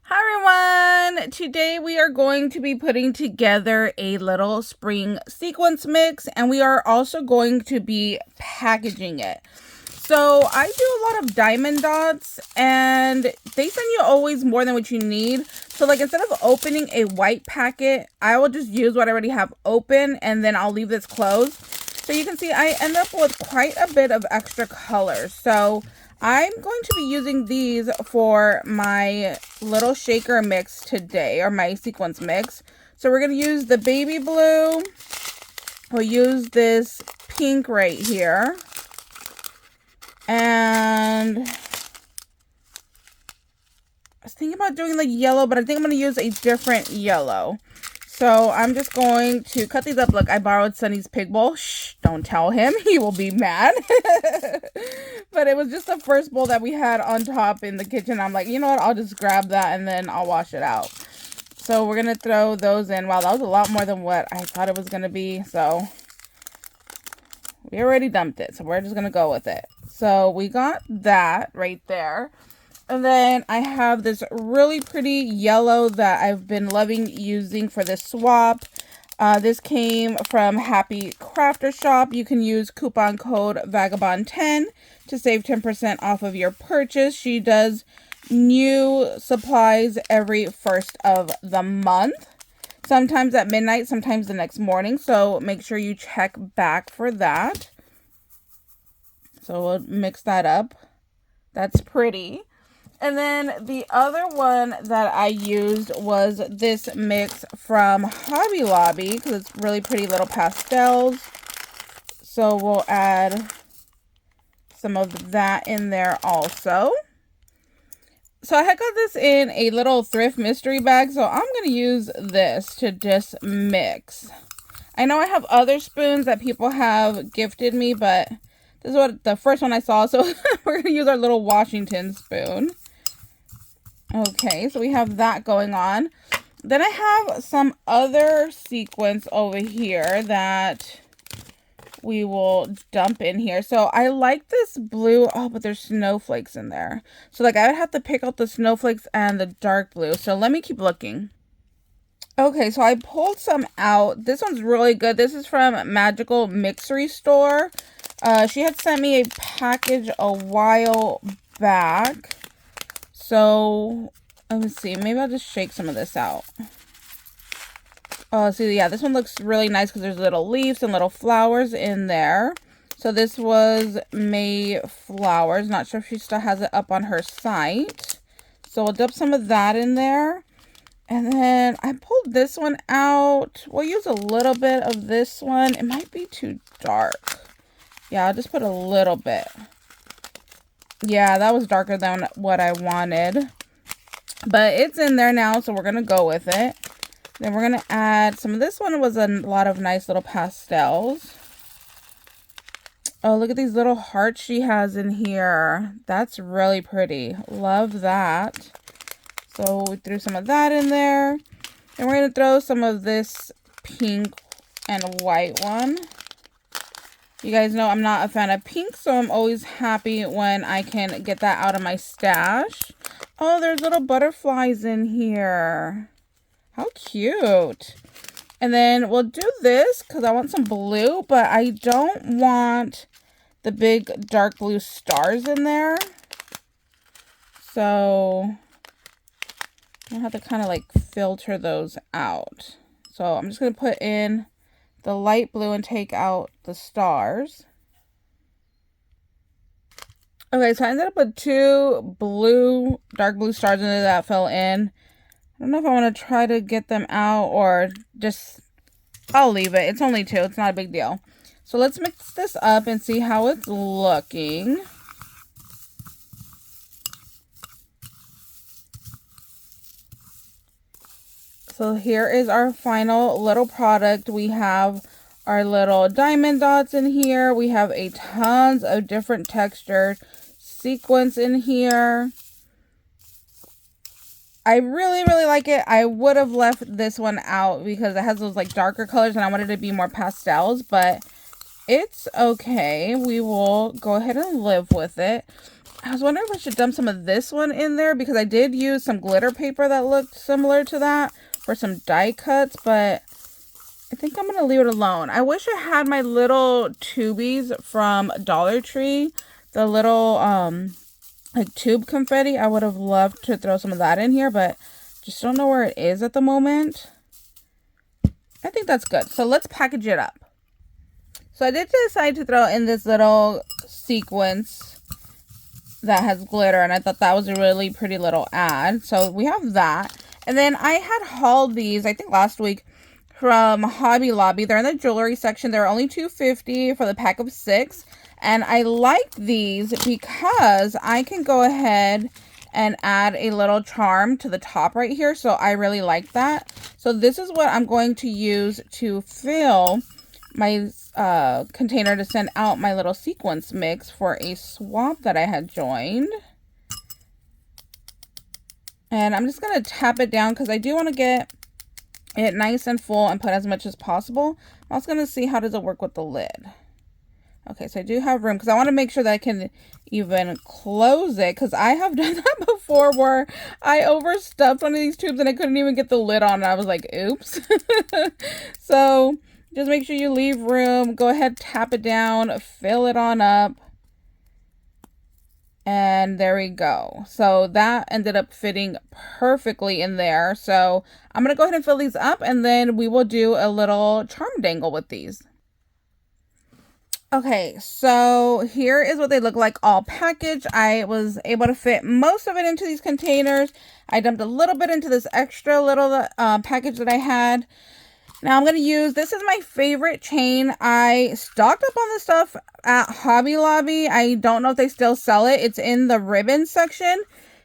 Hi everyone! Today we are going to be putting together a little spring sequence mix, and we are also going to be packaging it. So I do a lot of diamond dots, and they send you always more than what you need. So like instead of opening a white packet, I will just use what I already have open, and then I'll leave this closed. So you can see I end up with quite a bit of extra color. So I'm going to be using these for my little shaker mix today, or my sequence mix. So we're going to use the baby blue. We'll use this pink right here. And I was thinking about doing the yellow, but I think I'm going to use a different yellow. So I'm just going to cut these up. Look, I borrowed Sunny's pig bowl. Shh, don't tell him. He will be mad. But it was just the first bowl that we had on top in the kitchen. I'm like, you know what? I'll just grab that and then I'll wash it out. So we're going to throw those in. Wow, that was a lot more than what I thought it was going to be. So we already dumped it. So we're just going to go with it. So we got that right there. And then I have this really pretty yellow that I've been loving using for this swap. This came from Happy Crafter Shop. You can use coupon code VAGABOND10 to save 10% off of your purchase. She does new supplies every first of the month. Sometimes at midnight, sometimes the next morning. So make sure you check back for that. So we'll mix that up. That's pretty. And then the other one that I used was this mix from Hobby Lobby because it's really pretty little pastels. So we'll add some of that in there also. So I had got this in a little thrift mystery bag, so I'm going to use this to just mix. I know I have other spoons that people have gifted me, but this is what the first one I saw, so we're going to use our little Washington spoon. Okay, so we have that going on. Then I have some other sequins over here that we will dump in here. So I like this blue. Oh, but there's snowflakes in there. So like I would have to pick out the snowflakes and the dark blue. So let me keep looking. Okay, so I pulled some out. This one's really good. This is from Magical Mixery Store. She had sent me a package a while back. So, let me see. Maybe I'll just shake some of this out. Oh, see, yeah, this one looks really nice because there's little leaves and little flowers in there. So this was Mayflowers. Not sure if she still has it up on her site. So we'll dump some of that in there. And then I pulled this one out. We'll use a little bit of this one. It might be too dark. Yeah, I'll just put a little bit. Yeah, that was darker than what I wanted. But it's in there now, so we're going to go with it. Then we're going to add some of this one. Was a lot of nice little pastels. Oh, look at these little hearts she has in here. That's really pretty. Love that. So we threw some of that in there. And we're going to throw some of this pink and white one. You guys know I'm not a fan of pink, so I'm always happy when I can get that out of my stash. Oh, there's little butterflies in here. How cute. And then we'll do this because I want some blue, but I don't want the big dark blue stars in there. So I have to kind of like filter those out. So I'm just going to put in the light blue and take out the stars. Okay, so I ended up with two dark blue stars in there that fell in. I don't know if I want to try to get them out or just, I'll leave it. It's only two. It's not a big deal. So let's mix this up and see how it's looking. So here is our final little product. We have our little diamond dots in here. We have a tons of different textured sequins in here. I really, really like it. I would have left this one out because it has those like darker colors and I wanted it to be more pastels, but it's okay. We will go ahead and live with it. I was wondering if I should dump some of this one in there because I did use some glitter paper that looked similar to that for some die cuts, but I think I'm going to leave it alone. I wish I had my little tubies from Dollar Tree, the little like tube confetti. I would have loved to throw some of that in here, but just don't know where it is at the moment. I think that's good. So let's package it up. So I did decide to throw in this little sequence that has glitter, and I thought that was a really pretty little ad. So we have that. And then I had hauled these, I think last week, from Hobby Lobby. They're in the jewelry section. They're only $2.50 for the pack of 6. And I like these because I can go ahead and add a little charm to the top right here. So I really like that. So this is what I'm going to use to fill my container to send out my little sequence mix for a swap that I had joined. And I'm just going to tap it down because I do want to get it nice and full and put as much as possible. I'm also going to see how does it work with the lid. Okay, so I do have room because I want to make sure that I can even close it, because I have done that before where I overstuffed one of these tubes and I couldn't even get the lid on, and I was like, oops. So just make sure you leave room. Go ahead, tap it down, fill it on up. And there we go. So that ended up fitting perfectly in there. So I'm going to go ahead and fill these up, and then we will do a little charm dangle with these. Okay, so here is what they look like all packaged. I was able to fit most of it into these containers. I dumped a little bit into this extra little package that I had. Now I'm going to use, this is my favorite chain. I stocked up on this stuff at Hobby Lobby. I don't know if they still sell it. It's in the ribbon section.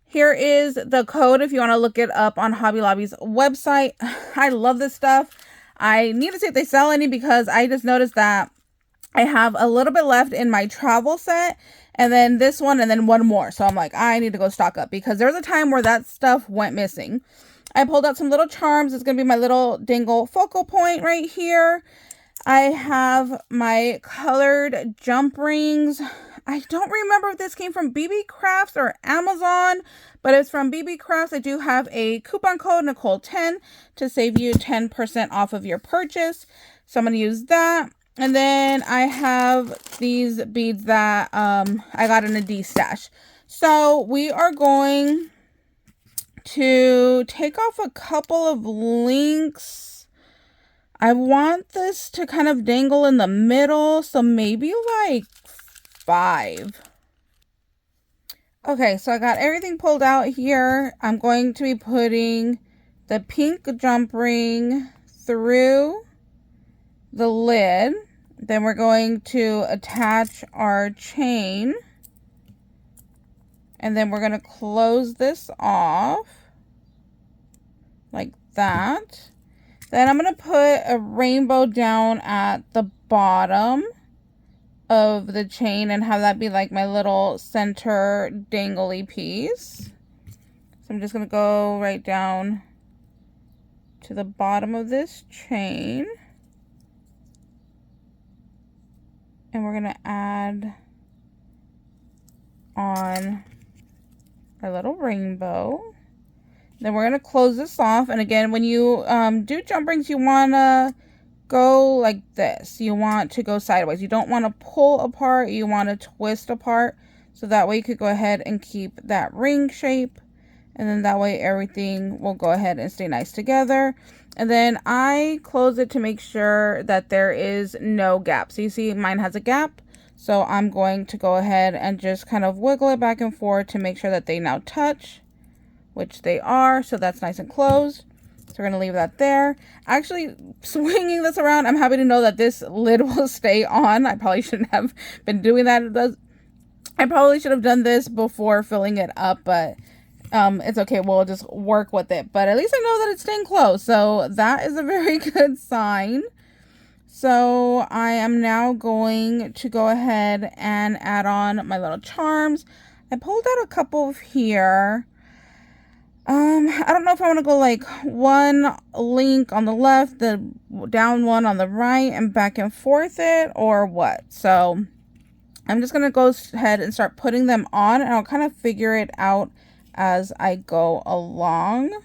Here is the code if you want to look it up on Hobby Lobby's website. I love this stuff. I need to see if they sell any because I just noticed that I have a little bit left in my travel set, and then this one, and then one more. So I'm like, I need to go stock up because there was a time where that stuff went missing. I pulled out some little charms. It's going to be my little dangle focal point right here. I have my colored jump rings. I don't remember if this came from BeeBeeCraft or Amazon, but it's from BeeBeeCraft. I do have a coupon code, Nicole10, to save you 10% off of your purchase. So I'm going to use that. And then I have these beads that I got in a D-stash. So we are going to take off a couple of links. I want this to kind of dangle in the middle, so maybe like 5. Okay, so I got everything pulled out here. I'm going to be putting the pink jump ring through the lid. Then we're going to attach our chain, and then we're going to close this off like that. Then I'm going to put a rainbow down at the bottom of the chain and have that be like my little center dangly piece. So I'm just going to go right down to the bottom of this chain. And we're going to add on our little rainbow. Then we're going to close this off. And again, when you do jump rings, you want to go like this. You want to go sideways. You don't want to pull apart. You want to twist apart. So that way you could go ahead and keep that ring shape. And then that way everything will go ahead and stay nice together. And then I close it to make sure that there is no gap. So you see mine has a gap. So I'm going to go ahead and just kind of wiggle it back and forth to make sure that they now touch, which they are. So that's nice and closed. So we're going to leave that there. Actually, swinging this around, I'm happy to know that this lid will stay on. I probably shouldn't have been doing that. I probably should have done this before filling it up, but it's okay. We'll just work with it. But at least I know that it's staying closed. So that is a very good sign. So I am now going to go ahead and add on my little charms. I pulled out a couple here. I don't know if I want to go like one link on the left, the down one on the right, and back and forth it, or what. So I'm just going to go ahead and start putting them on, and I'll kind of figure it out as I go along,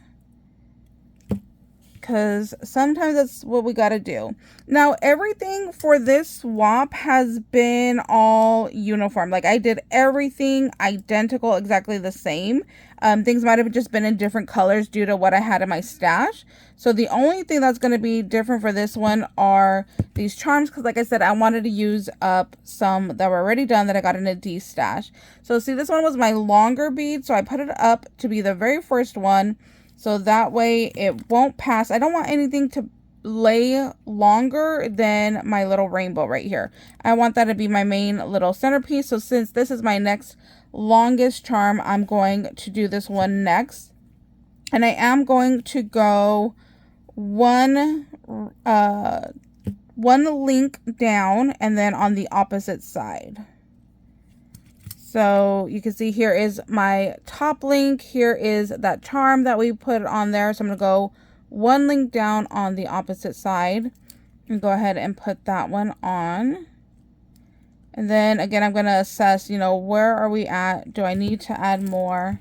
because sometimes that's what we got to do. Now, everything for this swap has been all uniform. Like, I did everything identical, exactly the same. Things might have just been in different colors due to what I had in my stash. So the only thing that's going to be different for this one are these charms, because like I said, I wanted to use up some that were already done that I got in a D stash. So see, this one was my longer bead, so I put it up to be the very first one, so that way it won't pass. I don't want anything to lay longer than my little rainbow right here. I want that to be my main little centerpiece. So since this is my next longest charm, I'm going to do this one next. And I am going to go one link down and then on the opposite side. So you can see here is my top link. Here is that charm that we put on there. So I'm going to go one link down on the opposite side and go ahead and put that one on. And then again, I'm going to assess, you know, where are we at? Do I need to add more?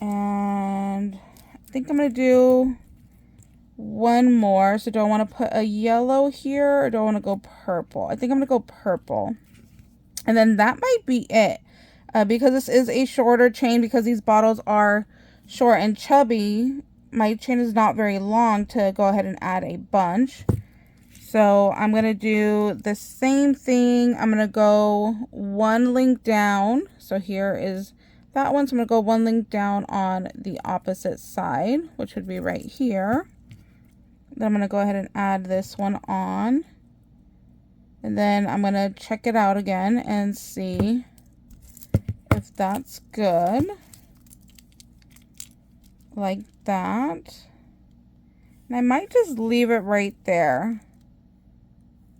And I think I'm going to do one more. So do I want to put a yellow here, or do I want to go purple? I think I'm going to go purple. And then that might be it. Because this is a shorter chain, because these bottles are short and chubby, my chain is not very long to go ahead and add a bunch. So I'm going to do the same thing. I'm going to go one link down. So here is that one. So I'm going to go one link down on the opposite side, which would be right here. Then I'm going to go ahead and add this one on. And then I'm going to check it out again and see if that's good. Like that. And I might just leave it right there.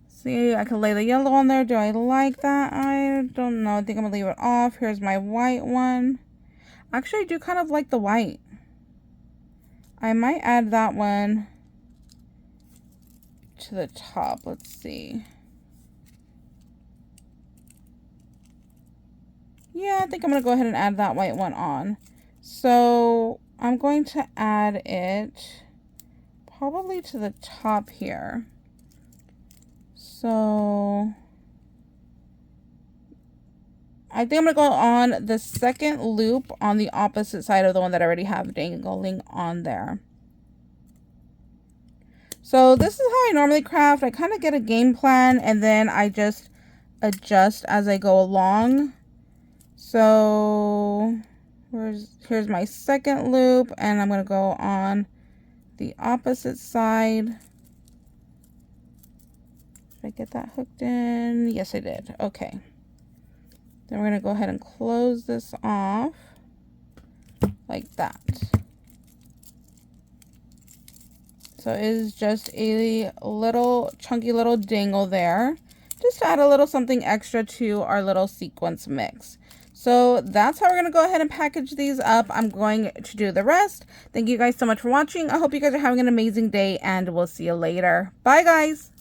See, I can lay the yellow on there. Do I like that? I don't know. I think I'm going to leave it off. Here's my white one. Actually, I do kind of like the white. I might add that one to the top. Let's see. Yeah, I think I'm going to go ahead and add that white one on. So I'm going to add it probably to the top here. So I think I'm going to go on the second loop on the opposite side of the one that I already have dangling on there. So this is how I normally craft. I kind of get a game plan and then I just adjust as I go along. So here's my second loop, and I'm going to go on the opposite side. Did I get that hooked in? Yes, I did. Okay. Then we're going to go ahead and close this off like that. So it is just a little chunky little dangle there, just to add a little something extra to our little sequence mix. So that's how we're going to go ahead and package these up. I'm going to do the rest. Thank you guys so much for watching. I hope you guys are having an amazing day, and we'll see you later. Bye, guys.